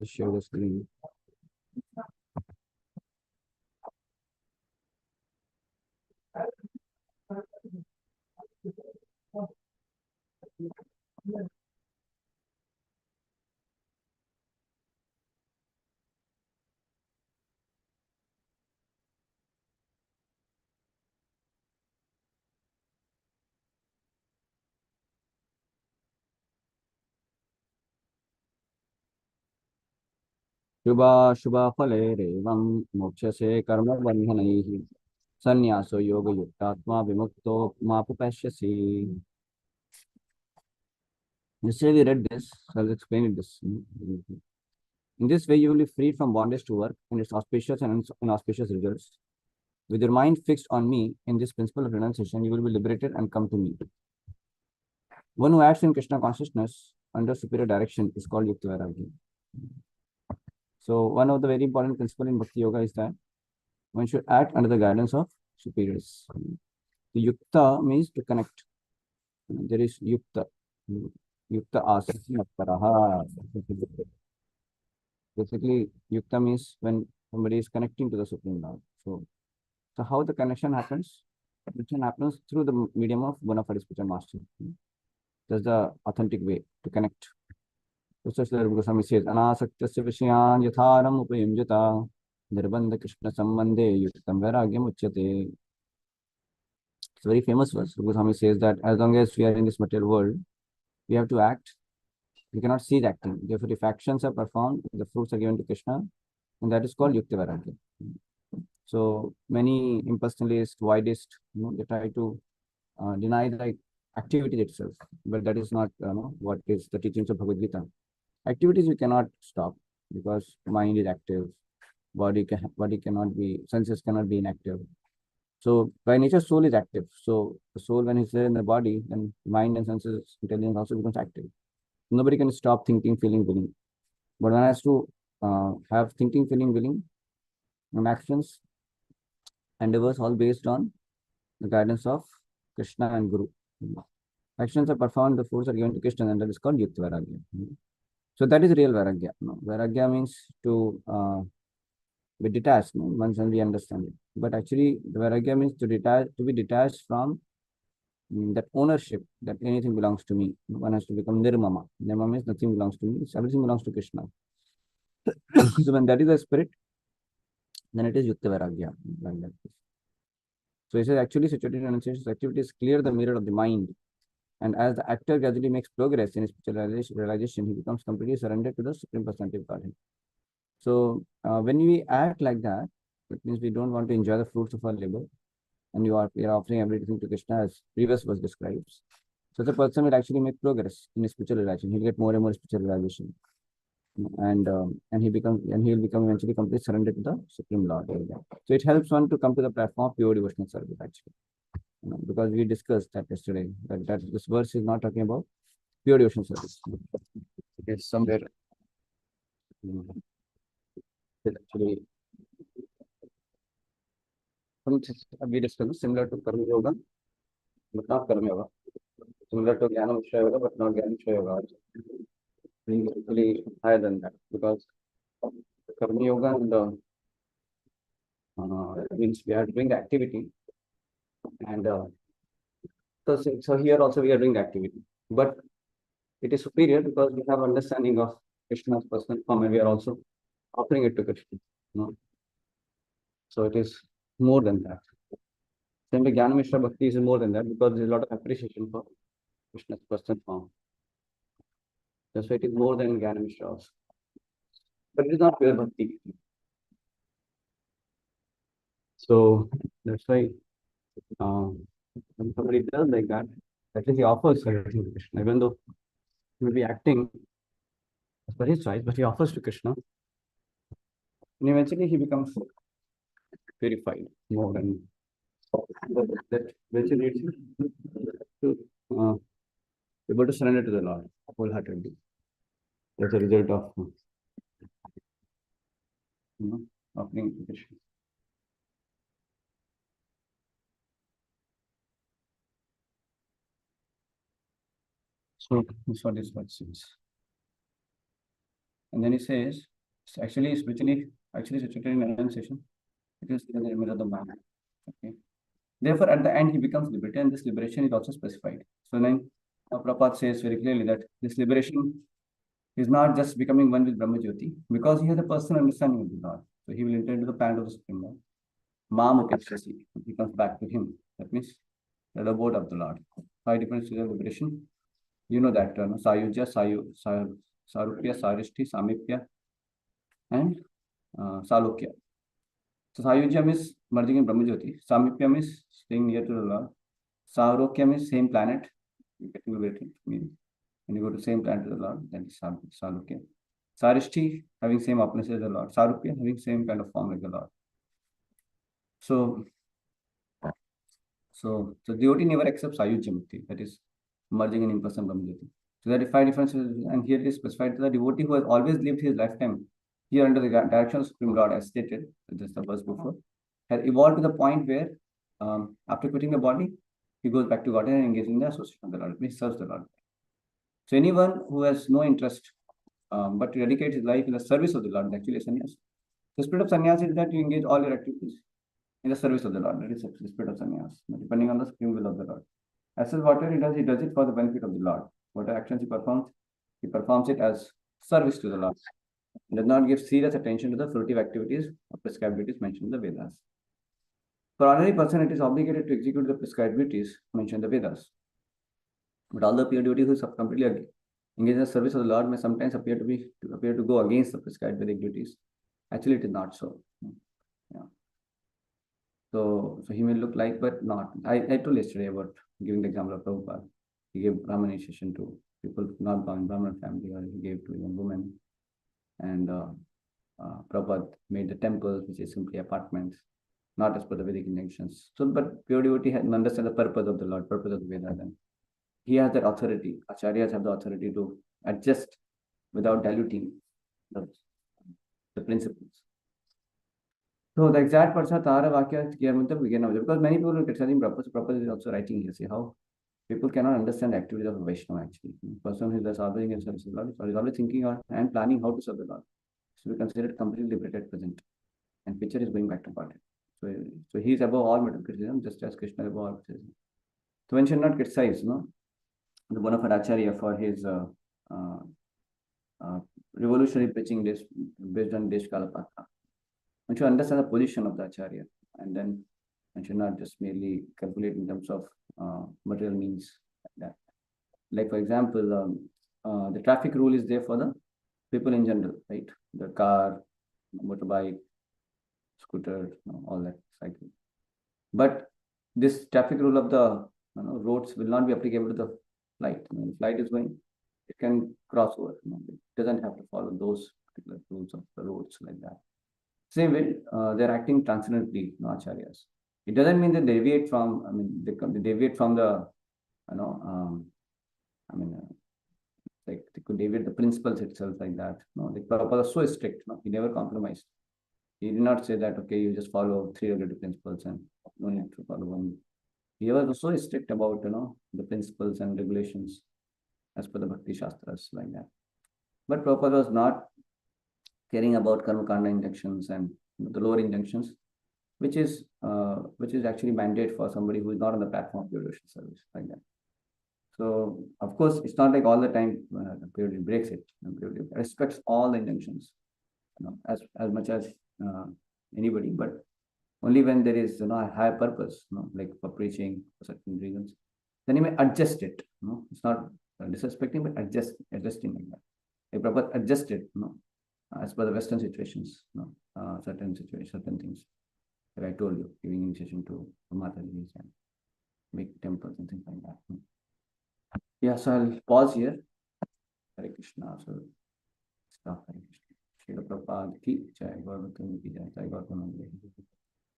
Just share the screen. शुभा शुभा फले रेवम मोक्षसे कर्म बंधनैः संन्यासो योगयुक्तात्मा विमुक्तो मापुपश्यसि. Yesterday we read this, so I'll explain it this. In this way, you will be free from bondage to work and its auspicious and inauspicious results. With your mind fixed on me in this principle of renunciation, you will be liberated and come to me. One who acts in Krishna consciousness under superior direction is called Yukta Vairagya. So, one of the very important principles in Bhakti Yoga is that one should act under the guidance of superiors. The Yukta means to connect. There is Yukta. Yukta asasya paraha. Basically, Yukta means when somebody is connecting to the Supreme Lord. So how the connection happens? Connection happens through the medium of bona fide spiritual mastery. That's the authentic way to connect. Such that Goswami says, Anasaktasya Vishyan Yatharam Upayamjata Nirbandha Krishna Sambandhe Yuktam Vairagyam Uchyate. It's a very famous verse. Goswami says that as long as we are in this material world, we have to act. We cannot see the acting. Therefore, if actions are performed, the fruits are given to Krishna, and that is called Yukta Vairagya. So many impersonalists, voidists, they try to deny the activity itself, but that is not what is the teachings of Bhagavad Gita. Activities we cannot stop because mind is active, body cannot be, senses cannot be inactive. So by nature, soul is active. So the soul, when it's there in the body, then mind and senses, intelligence also becomes active. Nobody can stop thinking, feeling, willing. But one has to have thinking, feeling, willing, and actions, endeavors, all based on the guidance of Krishna and Guru. Actions are performed, the fruits are given to Krishna, and that is called Yukta Vairagya. So that is real Vairagya. Vairagya means to be detached, once we understand it. But actually, the Vairagya means to be detached from that ownership, that anything belongs to me. One has to become Nirmama. Nirmama means nothing belongs to me, everything belongs to Krishna. So when that is the spirit, then it is Yukta Vairagya. So he says, actually, situated renunciation's activities clear the mirror of the mind. And as the actor gradually makes progress in his spiritual realization, he becomes completely surrendered to the Supreme Personality of Godhead. So when we act like that, it means we don't want to enjoy the fruits of our labor, and we are offering everything to Krishna, as previous verse describes. So the person will actually make progress in his spiritual realization. He'll get more and more spiritual realization, and he will become eventually completely surrendered to the Supreme Lord. So it helps one to come to the platform of pure devotional service, actually. Because we discussed that yesterday, that this verse is not talking about pure devotional service. It is somewhere actually we discussed similar to Karma Yoga, but not Karma Yoga. Similar to Jnana Vishya Yoga, but not Jnana Vishya Yoga. Being actually higher than that, because Karma Yoga and means we are doing the activity, and so here also we are doing the activity, but it is superior because we have understanding of Krishna's personal form, and we are also offering it to Krishna. So it is more than that. Same way, Jnana Mishra Bhakti is more than that, because there is a lot of appreciation for Krishna's personal form. That's why it is more than Jnana Mishra also. But it is not pure Bhakti. So that's why when somebody does like that, at least he offers everything to Krishna, even though he will be acting as per his choice, but he offers to Krishna. And eventually he becomes purified more, and that eventually leads him to able to surrender to the Lord wholeheartedly. That's a result of offering to Krishna. So that's what this verse says. And then he says, it's actually situated in Annunciation. It is in the middle of the mind. Okay. Therefore, at the end, he becomes liberated, and this liberation is also specified. So then, Prabhupada says very clearly that this liberation is not just becoming one with Brahma Jyoti, because he has a personal understanding of the Lord. So he will enter into the planet of the Supreme Lord. Mam Upechasi, he comes back to him. That means the abode of the Lord. 5 different stages of liberation. You know that Sayujya, Sarupya, Sarishti, Samipya, and Salokya. So Sayujya means merging in Brahma Jyoti. Samipya means staying near to the Lord. Sarokya means same planet. You get liberated. Means when you go to same planet to the Lord, that is Salokya. Sarishti having same openness as the Lord. Sarupya having same kind of form like the Lord. So the devotee never accepts Ayujya Mukti, that is merging in impersonal Brahmajyoti. So there are 5 differences, and here it is specified to the devotee who has always lived his lifetime here under the direction of Supreme Lord, as stated, just the verse before, has evolved to the point where after quitting the body, he goes back to God and engages in the association of the Lord, he serves the Lord. So anyone who has no interest but to dedicate his life in the service of the Lord, actually a sannyas. The spirit of sannyas is that you engage all your activities in the service of the Lord. That is the spirit of sannyas, depending on the supreme will of the Lord. As well, whatever he does it for the benefit of the Lord. Whatever actions he performs it as service to the Lord. He does not give serious attention to the fruitive activities or prescribed duties mentioned in the Vedas. For ordinary person, it is obligated to execute the prescribed duties mentioned in the Vedas. But although pure devotee who is completely engaged in the service of the Lord may sometimes appear to go against the prescribed Vedic duties. Actually, it is not so. Yeah. So he may look like, but not. I told yesterday about giving the example of Prabhupada. He gave Brahman initiation to people not born in Brahman family, or he gave to young women. And Prabhupada made the temples, which is simply apartments, not as per the Vedic injunctions. So, but pure devotee understand the purpose of the Lord, purpose of the Veda. Then he has that authority. Acharyas have the authority to adjust without diluting the principles. So the exact person Tara Vakya begin of, because many people are criticizing Prabhupada is also writing here. See how people cannot understand the activities of a Vaishnava actually. The person who is serving and service the Lord is always thinking on and planning how to serve the Lord. So we consider it completely liberated at present. And picture is going back to God. So he is above all material criticism, just as Krishna is above all criticism. So one should not criticize, the bona fide Acharya for his revolutionary preaching based on Desh Kalapatha. One should understand the position of the Acharya, and then one should not just merely calculate in terms of material means like that. Like, for example, the traffic rule is there for the people in general, right? The car, motorbike, scooter, all that cycle. But this traffic rule of the roads will not be applicable to the flight. When the flight is going, it can cross over. It doesn't have to follow those particular rules of the roads like that. Same way, they're acting transcendently, acharyas. It doesn't mean they deviate from, they deviate from the, like they could deviate the principles itself like that. The Prabhupada was so strict, he never compromised. He did not say that, okay, you just follow 3 relative principles and no need to follow one. He was so strict about, the principles and regulations as per the Bhakti Shastras like that. But Prabhupada was not caring about karma kanda injunctions and the lower injunctions, which is actually mandate for somebody who is not on the platform of devotional service like that. So of course, it's not like all the time purity breaks it. Purity respects all the injunctions, as much as anybody, but only when there is a higher purpose, like for preaching for certain reasons, then you may adjust it. It's not disrespecting, but adjusting like that. A proper adjusted, as per the Western situations, certain things that I told you, giving initiation to Mataji's and make temples and things like that. Yeah, so I'll pause here. Hare Krishna. So stop. Hare Krishna. Srila Prabhupada ki jai, Gaurav ki jai, Jai Gaurav.